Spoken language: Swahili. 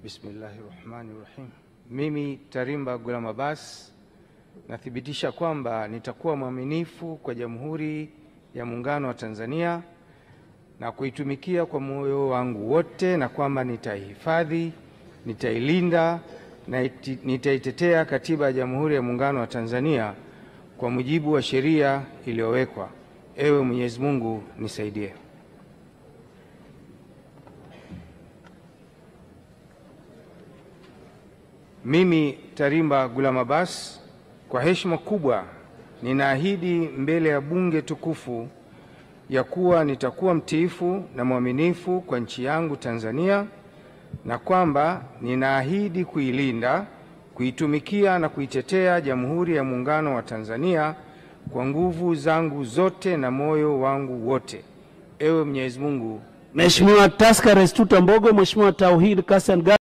Bismillahirrahmanirrahim. Mimi Tarimba Ghulam Abbas nathibitisha kwamba nitakuwa mwaminifu kwa Jamhuri ya Muungano wa Tanzania na kuitumikia kwa moyo wangu wote, na kwamba nitaihifadhi, nitailinda na nitaitetea Katiba ya Jamhuri ya Muungano wa Tanzania kwa mujibu wa sheria iliyowekwa. Ewe Mwenyezi Mungu nisaidie. Mimi Tarimba Ghulam Abbas kwa heshima kubwa ninaahidi mbele ya bunge tukufu ya kuwa nitakuwa mtiifu na mwaminifu kwa nchi yangu Tanzania, na kwamba ninaahidi kuilinda, kuitumikia na kuitetea Jamhuri ya Muungano wa Tanzania kwa nguvu zangu zote na moyo wangu wote. Ewe Mwenyezi Mungu. Mheshimiwa Taska Restuta Mbogo, Mheshimiwa Tauhid Kassan